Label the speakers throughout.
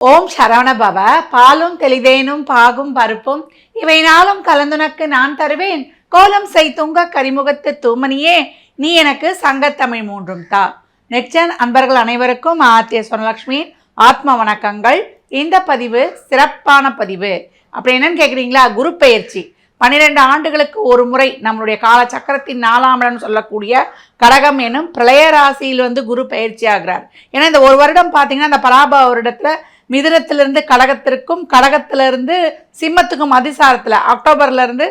Speaker 1: ஓம் சரவண பவ. பாலும் தெளிதேனும் பாகும் பருப்பும் இவை நாளும் கலந்துனக்கு நான் தருவேன். கோலம் செய்துங்க கரிமுகத்து தூமணியே, நீ எனக்கு சங்கத்தமிழ் மூன்றும் தா. நெக்ஸ்ட் அன்பர்கள் அனைவருக்கும் ஆர்த்திய சொர்ணலக்ஷ்மி ஆத்ம வணக்கங்கள். இந்த பதிவு சிறப்பான பதிவு. அப்படி என்னன்னு கேட்குறீங்களா? குரு பெயர்ச்சி 12 ஆண்டுகளுக்கு ஒரு முறை நம்மளுடைய காலச்சக்கரத்தின் 4ஆம் இடம் சொல்லக்கூடிய கடகம் எனும் பிரளய ராசியில் குரு பயிற்சி ஆகிறார். ஏன்னா இந்த ஒரு வருடம் பார்த்தீங்கன்னா இந்த பராப வருடத்தில் மிதுனத்திலிருந்து கடகத்திற்கும் கடகத்திலிருந்து சிம்மத்துக்கும் அதிசாரத்தில் அக்டோபர்லேருந்து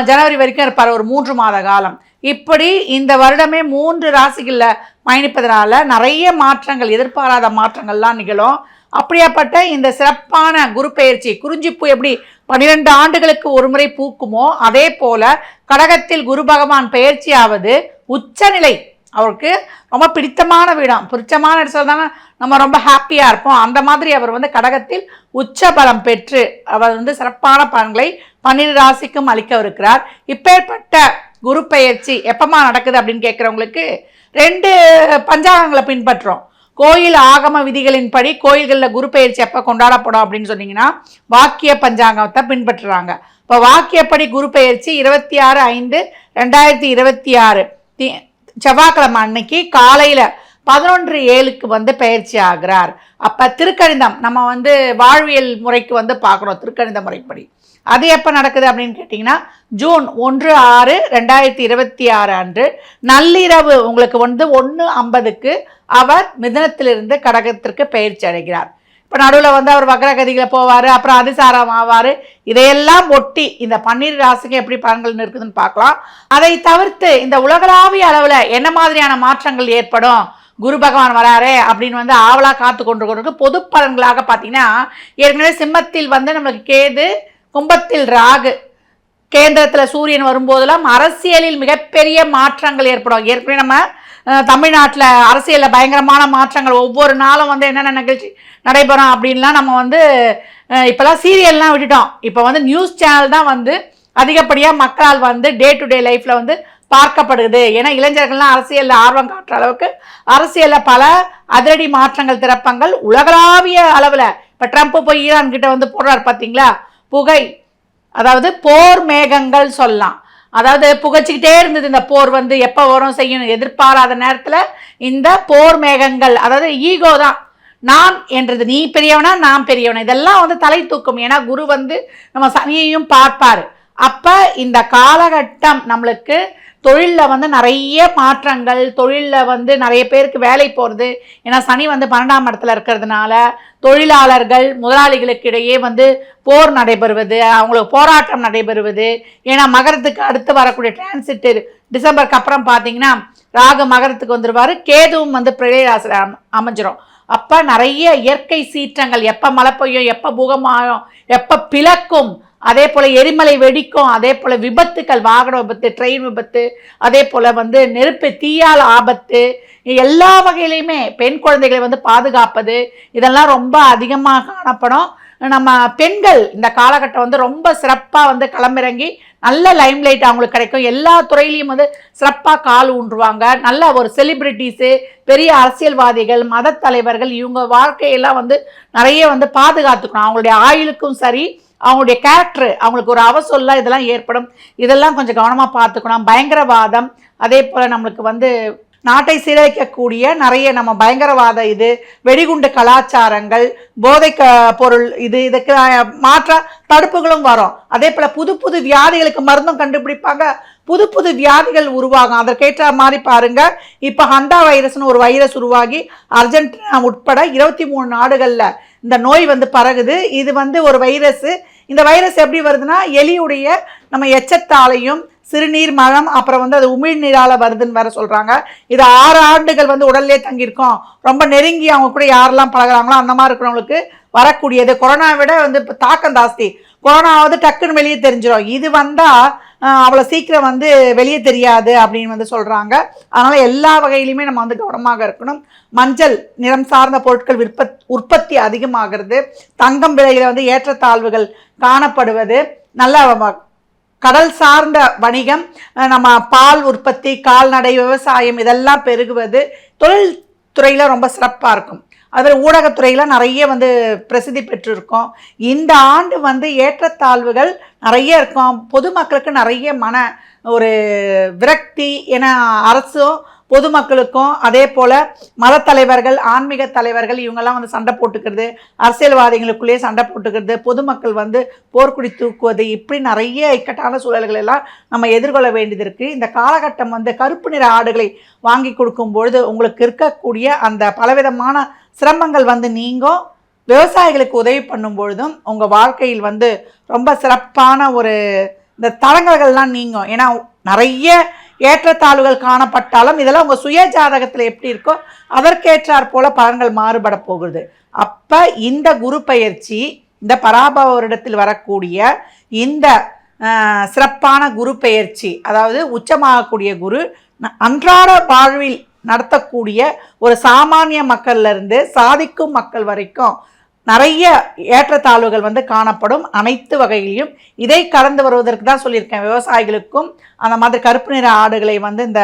Speaker 1: ஜனவரி வரைக்கும் இருப்பார், ஒரு 3 மாத காலம். இப்படி இந்த வருடமே 3 ராசிகளில் பயணிப்பதனால நிறைய மாற்றங்கள், எதிர்பாராத மாற்றங்கள்லாம் நிகழும். அப்படியாப்பட்ட இந்த சிறப்பான குரு பெயர்ச்சி, குறிஞ்சிப்பூ எப்படி 12 ஆண்டுகளுக்கு ஒரு முறை பூக்குமோ அதே போல கடகத்தில் குரு பகவான் பெயர்ச்சியாவது உச்சநிலை. அவருக்கு ரொம்ப பிடித்தமான வீடம், பிடிச்சமான இடத்துல நம்ம ரொம்ப ஹாப்பியாக இருப்போம். அந்த மாதிரி அவர் கடகத்தில் உச்ச பலம் பெற்று அவர் சிறப்பான பலன்களை 12 ராசிக்கும் அளிக்கவிருக்கிறார். இப்பேற்பட்ட குரு பெயர்ச்சி எப்பமா நடக்குது அப்படின்னு கேட்குறவங்களுக்கு 2 பஞ்சாங்கங்களை பின்பற்றோம். கோயில் ஆகம விதிகளின்படி கோயில்களில் குரு பெயர்ச்சி எப்போ கொண்டாடப்படும் அப்படின்னு சொன்னீங்கன்னா வாக்கிய பஞ்சாங்கத்தை பின்பற்றுறாங்க. இப்போ வாக்கியப்படி குரு பெயர்ச்சி 26/5/2026 செவ்வாய்க்கிழமை அன்னைக்கு காலையில் 11:07 பெயர்ச்சி ஆகிறார். அப்போ திருக்கணிதம் நம்ம வாழ்வியல் முறைக்கு பார்க்குறோம். திருக்கணித முறைப்படி அது எப்போ நடக்குது அப்படின்னு கேட்டிங்கன்னா ஜூன் 1/6/2026 அன்று நள்ளிரவு உங்களுக்கு 1:50 அவர் மிதுனத்திலிருந்து கடகத்திற்கு பெயர்ச்சி அடைகிறார். இப்போ நடுவில் அவர் வக்ரகதிகளை போவார், அப்புறம் அதிசாரம் ஆவார். இதையெல்லாம் ஒட்டி இந்த 12 ராசிக்கு எப்படி பலன்கள் இருக்குதுன்னு பார்க்கலாம். அதை தவிர்த்து இந்த உலகளாவிய அளவில் என்ன மாதிரியான மாற்றங்கள் ஏற்படும், குரு பகவான் வராரே அப்படின்னு ஆவலாக காத்து கொண்டு பொது பலன்களாக பார்த்தீங்கன்னா ஏற்கனவே சிம்மத்தில் நம்மளுக்கு கேது, கும்பத்தில் ராகு, கேந்திரத்தில் சூரியன் வரும்போதெல்லாம் அரசியலில் மிகப்பெரிய மாற்றங்கள் ஏற்படும். ஏற்கனவே நம்ம தமிழ்நாட்டில் அரசியலில் பயங்கரமான மாற்றங்கள், ஒவ்வொரு நாளும் என்னென்ன நிகழ்ச்சி நடைபெறும் அப்படின்லாம் நம்ம இப்போலாம் சீரியல்லாம் விட்டுட்டோம். இப்போ நியூஸ் சேனல் தான் அதிகப்படியாக மக்களால் டே டு டே லைஃப்பில் பார்க்கப்படுது. ஏன்னா இளைஞர்கள்லாம் அரசியலில் ஆர்வம் காட்டுற அளவுக்கு அரசியலில் பல அதிரடி மாற்றங்கள், திறப்பங்கள் உலகளாவிய அளவில். இப்போ ட்ரம்ப் போய் ஈரான் கிட்ட போடுறாரு பார்த்தீங்களா, புகை, அதாவது போர் மேகங்கள் சொல்லலாம். அதாவது புகைச்சிக்கிட்டே இருந்தது இந்த போர், எப்போ வரும் செய்யணும் எதிர்பாராத நேரத்தில் இந்த போர் மேகங்கள், அதாவது ஈகோ தான், நான் என்றது, நீ பெரியவனா நான் பெரியவனா, இதெல்லாம் தலை தூக்கும். ஏன்னா குரு நம்ம சனியையும் பார்ப்பார். அப்போ இந்த காலகட்டம் நம்மளுக்கு தொழிலில் நிறைய மாற்றங்கள், தொழிலில் நிறைய பேருக்கு வேலை போகிறது. ஏன்னா சனி 12ஆம் இடத்துல இருக்கிறதுனால தொழிலாளர்கள் முதலாளிகளுக்கு இடையே போர் நடைபெறுவது, அவங்களுக்கு போராட்டம் நடைபெறுவது. ஏன்னா மகரத்துக்கு அடுத்து வரக்கூடிய டிரான்சிட் டிசம்பருக்கு அப்புறம் பார்த்தீங்கன்னா ராகு மகரத்துக்கு வந்துடுவார், கேதுவும் பிரளய ராசியில் அமைஞ்சிரும். அப்போ நிறைய இயற்கை சீற்றங்கள், எப்போ மழை பெய்யும், எப்போ பூகமாகும், எப்போ பிளக்கும், அதே போல் எரிமலை வெடிக்கும், அதே போல் விபத்துக்கள், வாகன விபத்து, ட்ரெயின் விபத்து, அதே போல் நெருப்பு, தீயால் ஆபத்து, எல்லா வகையிலையுமே பெண் குழந்தைகளை பாதுகாப்பது, இதெல்லாம் ரொம்ப அதிகமாக காணப்படும். நம்ம பெண்கள் இந்த காலகட்டம் ரொம்ப சிறப்பாக களமிறங்கி நல்ல லைம்லைட் அவங்களுக்கு கிடைக்கும். எல்லா துறையிலையும் சிறப்பாக கால் ஊன்றுவாங்க. நல்ல ஒரு செலிபிரிட்டிஸு, பெரிய அரசியல்வாதிகள், மத தலைவர்கள், இவங்க வாழ்க்கையெல்லாம் நிறைய பாதுகாத்துக்கணும். அவங்களுடைய ஆயுளுக்கும் சரி, அவங்களுடைய கேரக்டர், அவங்களுக்கு ஒரு அவசொல்ல இதெல்லாம் ஏற்படும். இதெல்லாம் கொஞ்சம் கவனமாக பார்த்துக்கணும். பயங்கரவாதம், அதே போல் நம்மளுக்கு நாட்டை சீரழிக்கக்கூடிய நிறைய நம்ம பயங்கரவாத, இது வெடிகுண்டு கலாச்சாரங்கள், போதை பொருள், இதுக்கு மாற்ற தடுப்புகளும் வரும். அதே போல் புது புது வியாதிகளுக்கு மருந்தும் கண்டுபிடிப்பாங்க, புது புது வியாதிகள் உருவாகும். அதற்கேற்ற மாதிரி பாருங்க, இப்போ ஹண்டா வைரஸ்னு ஒரு வைரஸ் உருவாகி அர்ஜென்டினா உட்பட 23 நாடுகளில் இந்த நோய் பரகுது. இது ஒரு வைரஸ். இந்த வைரஸ் எப்படி வருதுன்னா எலியுடைய நம்ம எச்சத்தாலையும் சிறுநீர், மலம், அப்புறம் அது உமிழ்நீரால் வருதுன்னு வேற சொல்கிறாங்க. இது 6 ஆண்டுகள் உடல்லே தங்கியிருக்கோம். ரொம்ப நெருங்கி அவங்க கூட யாரெல்லாம் பழகிறாங்களோ அந்த மாதிரி இருக்கிறவங்களுக்கு வரக்கூடியது. கொரோனா விட இப்போ தாக்கம் ஜாஸ்தி. கொரோனாவது டக்குன்னு வெளியே தெரிஞ்சிடும், இது வந்தால் அவ்வளோ சீக்கிரம் வெளியே தெரியாது அப்படின்னு சொல்கிறாங்க. அதனால் எல்லா வகையிலையுமே நம்ம கவனமாக இருக்கணும். மஞ்சள் நிறம் சார்ந்த பொருட்கள் உற்பத்தி அதிகமாகிறது. தங்கம் விலையில் ஏற்றத்தாழ்வுகள் காணப்படுவது, நல்ல கடல் சார்ந்த வணிகம், நம்ம பால் உற்பத்தி, கால்நடை, விவசாயம் இதெல்லாம் பெருகுவது, தொழில் துறையில் ரொம்ப சிறப்பாக இருக்கும். அதில் ஊடகத்துறையில் நிறைய வந்து பிரசித்தி பெற்றிருக்கோம். இந்த ஆண்டு வந்து ஏற்றத்தாழ்வுகள் நிறைய இருக்கும். பொதுமக்களுக்கு நிறைய ஒரு விரக்தி என அரசும் பொதுமக்களுக்கும் அதே போல் மத தலைவர்கள், ஆன்மீக தலைவர்கள் இவங்கெல்லாம் வந்து சண்டை போட்டுக்கிறது, அரசியல்வாதிகளுக்குள்ளேயே சண்டை போட்டுக்கிறது, பொதுமக்கள் வந்து போர்க்குடி தூக்குவது, இப்படி நிறைய இக்கட்டான சூழல்கள் எல்லாம் நம்ம எதிர்கொள்ள வேண்டியது இருக்குது. இந்த காலகட்டம் வந்து கருப்பு நிற ஆடுகளை வாங்கி கொடுக்கும்பொழுது உங்களுக்கு இருக்கக்கூடிய அந்த பலவிதமான சிரமங்கள் வந்து நீங்கும். விவசாயிகளுக்கு உதவி பண்ணும் பொழுதும் உங்கள் வாழ்க்கையில் வந்து ரொம்ப சிறப்பான ஒரு இந்த தடங்கல்கள்லாம் நீங்கும். ஏன்னா நிறைய ஏற்றத்தாழ்வுகள் காணப்பட்டாலும் இதெல்லாம் உங்கள் சுய ஜாதகத்தில் எப்படி இருக்கோ அதற்கேற்றாற் போல பலன்கள் மாறுபட போகுது. அப்போ இந்த குரு பயிற்சி, இந்த பராபவ வருடத்தில் வரக்கூடிய இந்த சிறப்பான குரு பெயர்ச்சி, அதாவது உச்சமாகக்கூடிய குரு அன்றாட வாழ்வில் நடத்தக்கூடிய ஒரு சாமானிய மக்கள்லேருந்து சாதிக்கும் மக்கள் வரைக்கும் நிறைய ஏற்றத்தாழ்வுகள் வந்து காணப்படும். அனைத்து வகையிலையும் இதை கடந்து வருவதற்கு தான் சொல்லியிருக்கேன். விவசாயிகளுக்கும் அந்த மாதிரி கருப்பு நிற ஆடுகளை வந்து இந்த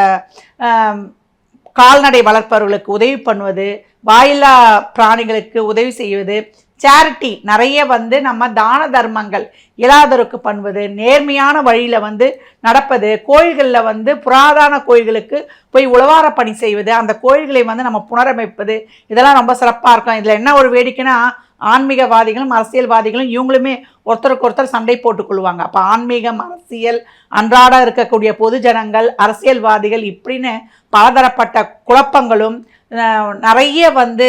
Speaker 1: கால்நடை வளர்ப்பவர்களுக்கு உதவி பண்ணுவது, வாயில்லா பிராணிகளுக்கு உதவி செய்வது, சேரிட்டி நிறைய வந்து நம்ம தான தர்மங்கள் இயலாதோருக்கு பண்ணுவது, நேர்மையான வழியில் வந்து நடப்பது, கோயில்களில் வந்து புராதன கோயில்களுக்கு போய் உழவார பணி செய்வது, அந்த கோயில்களை வந்து நம்ம புனரமைப்பது, இதெல்லாம் ரொம்ப சிறப்பாக இருக்கும். இதில் என்ன ஒரு வேடிக்கைன்னா ஆன்மீகவாதிகளும் அரசியல்வாதிகளும் இவங்களுமே ஒருத்தருக்கு ஒருத்தர் சண்டை போட்டுக்கொள்வாங்க. அப்போ ஆன்மீகம், அரசியல், அன்றாட இருக்கக்கூடிய பொது ஜனங்கள், அரசியல்வாதிகள் இப்படின்னு பலதரப்பட்ட குழப்பங்களும் நிறைய வந்து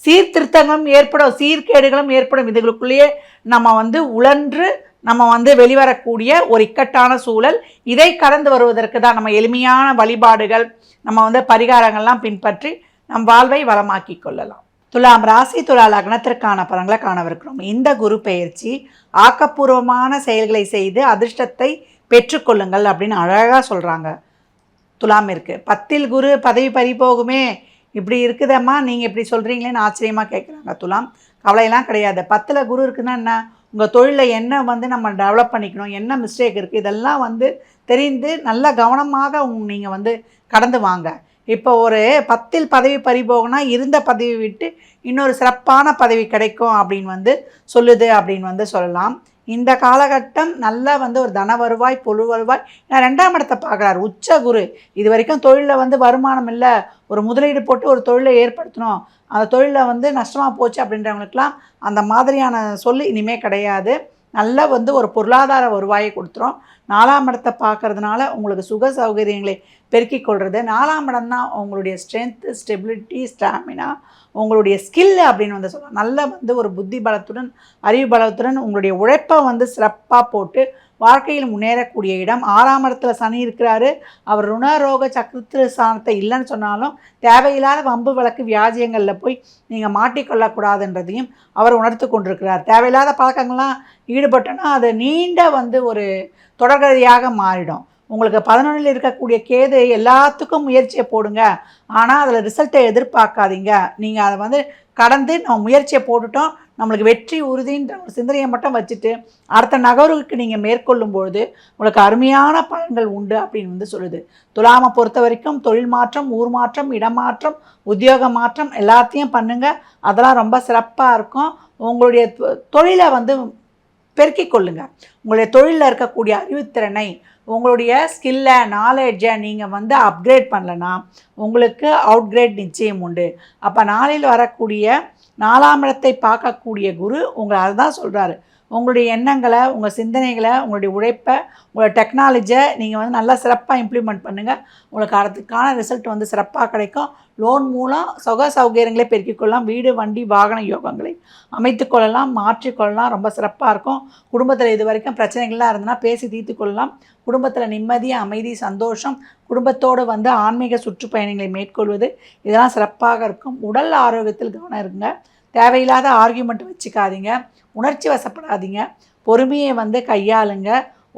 Speaker 1: சீர்திருத்தங்களும் ஏற்படும், சீர்கேடுகளும் ஏற்படும். இதுகளுக்குள்ளேயே நம்ம வந்து உழன்று நம்ம வந்து வெளிவரக்கூடிய ஒரு இக்கட்டான சூழல். இதை கடந்து வருவதற்கு தான் நம்ம எளிமையான வழிபாடுகள், நம்ம வந்து பரிகாரங்கள்லாம் பின்பற்றி நம் வாழ்வை வளமாக்கி கொள்ளலாம். துலாம் ராசி, துலா லக்னத்திற்கான பலன்களை காணவிருக்கிறோம். இந்த குரு பெயர்ச்சி ஆக்கப்பூர்வமான செயல்களை செய்து அதிர்ஷ்டத்தை பெற்றுக்கொள்ளுங்கள் அப்படின்னு அழகாக சொல்கிறாங்க. துலாமிற்கு 10ல் குரு பதவி பறிபோகுமே, இப்படி இருக்குதம்மா நீங்கள் இப்படி சொல்கிறீங்களேன்னு ஆச்சரியமாக கேட்குறாங்க. துலாம் கவலையெல்லாம் கிடையாது. 10ல் குரு இருக்குன்னா என்ன, உங்கள் தொழிலில் என்ன வந்து நம்ம டெவலப் பண்ணிக்கணும், என்ன மிஸ்டேக் இருக்குது, இதெல்லாம் வந்து தெரிந்து நல்ல கவனமாக நீங்கள் வந்து கடந்து வாங்க. இப்போ ஒரு 10ல் பதவி பறிபோகுனா இருந்த பதவி விட்டு இன்னொரு சிறப்பான பதவி கிடைக்கும் அப்படின்னு வந்து சொல்லுது அப்படின்னு வந்து சொல்லலாம். இந்த காலகட்டம் நல்லா வந்து ஒரு தன வருவாய், பொருள் வருவாய். நான் 2ஆம் இடத்தை பார்க்குறாரு உச்ச குரு. இது வரைக்கும் தொழிலில் வந்து வருமானம் இல்லை, ஒரு முதலீடு போட்டு ஒரு தொழிலை ஏற்படுத்தணும், அந்த தொழிலில் வந்து நஷ்டமாக போச்சு அப்படின்றவங்களுக்கெல்லாம் அந்த மாதிரியான சொல்லு இனிமேல் கிடையாது. நல்லா வந்து ஒரு பொருளாதார வருவாயை கொடுத்துரும். 4ஆம் இடத்தை பார்க்கறதுனால உங்களுக்கு சுக சௌகரியங்களை பெருக்கிக் கொள்வது. 4ஆம் இடம் தான் உங்களுடைய ஸ்ட்ரென்த்து, ஸ்டெபிலிட்டி, ஸ்டாமினா, உங்களுடைய ஸ்கில் அப்படின்னு வந்து சொல்லலாம். நல்ல வந்து ஒரு புத்தி பலத்துடன், அறிவு பலத்துடன் உங்களுடைய உழைப்பை வந்து சிறப்பாக போட்டு வாழ்க்கையில் முன்னேறக்கூடிய இடம். 6ஆம் இடத்துல சனி இருக்கிறாரு. அவர் ருணரோக சக்கரத்து ஸ்தானத்தை இல்லைன்னு சொன்னாலும் தேவையில்லாத வம்பு வழக்கு வியாஜியங்களில் போய் நீங்கள் மாட்டிக்கொள்ளக்கூடாதுன்றதையும் அவர் உணர்த்து கொண்டிருக்கிறார். தேவையில்லாத பழக்கங்கள்லாம் ஈடுபட்டோன்னா அது நீண்ட வந்து ஒரு தொடர்கதையாக மாறிடும். உங்களுக்கு 11ல் இருக்கக்கூடிய கேது எல்லாத்துக்கும் முயற்சியை போடுங்க, ஆனால் அதில் ரிசல்ட்டை எதிர்பார்க்காதீங்க. நீங்கள் அதை வந்து கடந்து நம்ம முயற்சியை போட்டுட்டோம், நம்மளுக்கு வெற்றி உறுதின்ற ஒரு சிந்தனையை மட்டும் வச்சுட்டு அடுத்த நகர்வுக்கு நீங்கள் மேற்கொள்ளும்பொழுது உங்களுக்கு அருமையான பலன்கள் உண்டு அப்படின்னு வந்து சொல்லுது. துலாமை பொறுத்த வரைக்கும் தொழில் மாற்றம், ஊர் மாற்றம், இடமாற்றம், உத்தியோக மாற்றம் எல்லாத்தையும் பண்ணுங்கள். அதெல்லாம் ரொம்ப சிறப்பாக இருக்கும். உங்களுடைய தொழிலை வந்து பெருக்கிக் கொள்ளுங்கள். உங்களுடைய தொழிலில் இருக்கக்கூடிய அறிவுத்திறனை, உங்களுடைய ஸ்கில்லை, நாலேஜை நீங்கள் வந்து அப்கிரேட் பண்ணலைன்னா உங்களுக்கு அவுட்கிரேட் நிச்சயம் உண்டு. அப்போ நாளில் வரக்கூடிய 4ஆம் இடத்தை பார்க்கக்கூடிய குரு உங்களை அதுதான் சொல்கிறாரு. உங்களுடைய எண்ணங்களை, உங்கள் சிந்தனைகளை, உங்களுடைய உழைப்பை, உங்களோட டெக்னாலஜியை நீங்கள் வந்து நல்லா சிறப்பாக இம்ப்ளிமெண்ட் பண்ணுங்கள். உங்களுக்கு அதுக்கான ரிசல்ட் வந்து சிறப்பாக கிடைக்கும். லோன் மூலம் சுக சௌகரியங்களை பெருக்கிக் கொள்ளலாம். வீடு, வண்டி, வாகன யோகங்களை அமைத்து கொள்ளலாம், மாற்றிக்கொள்ளலாம். ரொம்ப சிறப்பாக இருக்கும். குடும்பத்தில் இது வரைக்கும் பிரச்சனைகள்லாம் இருந்ததுன்னா பேசி தீர்த்து கொள்ளலாம். குடும்பத்தில் நிம்மதி, அமைதி, சந்தோஷம், குடும்பத்தோடு வந்து ஆன்மீக சுற்றுப்பயணங்களை மேற்கொள்வது இதெல்லாம் சிறப்பாக இருக்கும். உடல் ஆரோக்கியத்தில் கவனம் இருங்க. தேவையில்லாத ஆர்கியூமெண்ட் வச்சுக்காதீங்க, உணர்ச்சி வசப்படாதீங்க, பொறுமையை வந்து கையாளுங்க.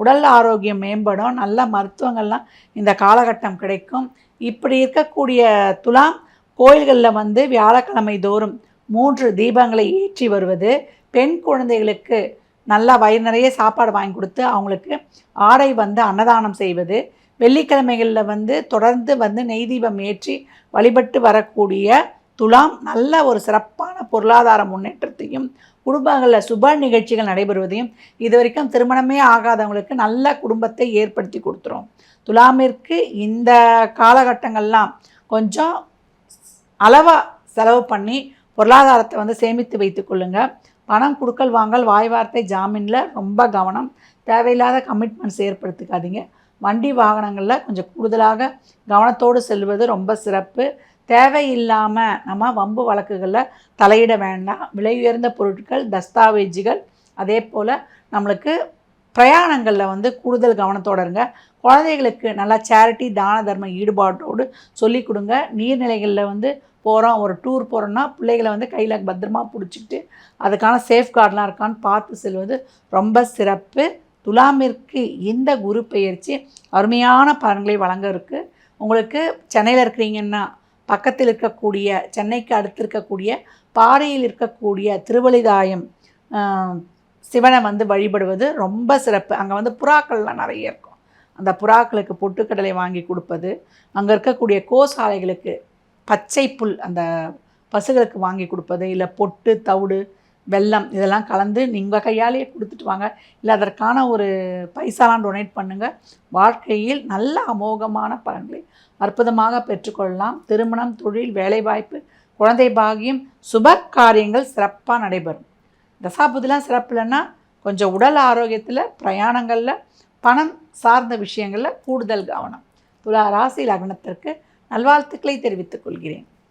Speaker 1: உடல் ஆரோக்கியம் மேம்படும். நல்ல மருத்துவங்கள்லாம் இந்த காலகட்டம் கிடைக்கும். இப்படி இருக்கக்கூடிய துலாம் கோயில்களில் வந்து வியாழக்கிழமை தோறும் 3 தீபங்களை ஏற்றி வருவது, பெண் குழந்தைகளுக்கு நல்லா வயிறு நிறைய சாப்பாடு வாங்கி கொடுத்து அவங்களுக்கு ஆடை வந்து அன்னதானம் செய்வது, வெள்ளிக்கிழமைகளில் வந்து தொடர்ந்து வந்து நெய் தீபம் ஏற்றி வழிபட்டு வரக்கூடிய துலாம் நல்ல ஒரு சிறப்பான பொருளாதார முன்னேற்றத்தையும், குடும்பங்களில் சுப நிகழ்ச்சிகள் நடைபெறுவதையும், இது வரைக்கும் திருமணமே ஆகாதவங்களுக்கு நல்ல குடும்பத்தை ஏற்படுத்தி கொடுத்துரும். துலாமிற்கு இந்த காலகட்டங்கள்லாம் கொஞ்சம் அளவாக செலவு பண்ணி பொருளாதாரத்தை வந்து சேமித்து வைத்து கொள்ளுங்கள். பணம் கொடுக்கல் வாங்கல், வாய் வார்த்தை, ஜாமீனில் ரொம்ப கவனம். தேவையில்லாத கமிட்மெண்ட்ஸ் ஏற்படுத்திக்காதீங்க. வண்டி வாகனங்களில் கொஞ்சம் கூடுதலாக கவனத்தோடு செல்வது ரொம்ப சிறப்பு. தேவையில்லாமல் நம்ம வம்பு வழக்குகளில் தலையிட வேண்டாம். விலை உயர்ந்த பொருட்கள், தஸ்தாவேஜுகள், அதே போல் நம்மளுக்கு பிரயாணங்களில் வந்து கூடுதல் கவனத்தோடு இருங்க. குழந்தைகளுக்கு நல்லா சேரிட்டி, தான தர்ம ஈடுபாட்டோடு சொல்லிக் கொடுங்க. நீர்நிலைகளில் வந்து போகிறோம், ஒரு டூர் போகிறோன்னா பிள்ளைகளை வந்து கையில் பத்திரமா பிடிச்சிக்கிட்டு அதுக்கான சேஃப்கார்டெலாம் இருக்கான்னு பார்த்து செல்வது ரொம்ப சிறப்பு. துலாமிற்கு இந்த குரு பெயர்ச்சி அருமையான பலன்களை வழங்க இருக்குது. உங்களுக்கு சென்னையில் இருக்கிறீங்கன்னா பக்கத்தில் இருக்கக்கூடிய, சென்னைக்கு அடுத்து இருக்கக்கூடிய பாறையில் இருக்கக்கூடிய திருவழிதாயம் சிவனை வந்து வழிபடுவது ரொம்ப சிறப்பு. அங்கே வந்து புறாக்கள்லாம் நிறைய இருக்கும். அந்த புறாக்களுக்கு பொட்டுக்கடலை வாங்கி கொடுப்பது, அங்கே இருக்கக்கூடிய கோசாலைகளுக்கு பச்சை புல் அந்த பசுகளுக்கு வாங்கி கொடுப்பது, இல்லை பொட்டு, தவிடு, வெல்லம் இதெல்லாம் கலந்து நீங்கள் கையாலேயே கொடுத்துட்டு வாங்க. இல்லை அதற்கான ஒரு பைசாலாம் டொனேட் பண்ணுங்கள். வாழ்க்கையில் நல்ல அமோகமான பலன்களை அற்புதமாக பெற்றுக்கொள்ளலாம். திருமணம், தொழில், வேலைவாய்ப்பு, குழந்தை பாகியம், சுப காரியங்கள் சிறப்பாக நடைபெறும். தசாபுதிலாம் சிறப்பு இல்லைன்னா கொஞ்சம் உடல் ஆரோக்கியத்தில், பிரயாணங்களில், பணம் சார்ந்த விஷயங்களில் கூடுதல் கவனம். துலா ராசி லக்னத்திற்கு நல்வாழ்த்துக்களை தெரிவித்துக் கொள்கிறேன்.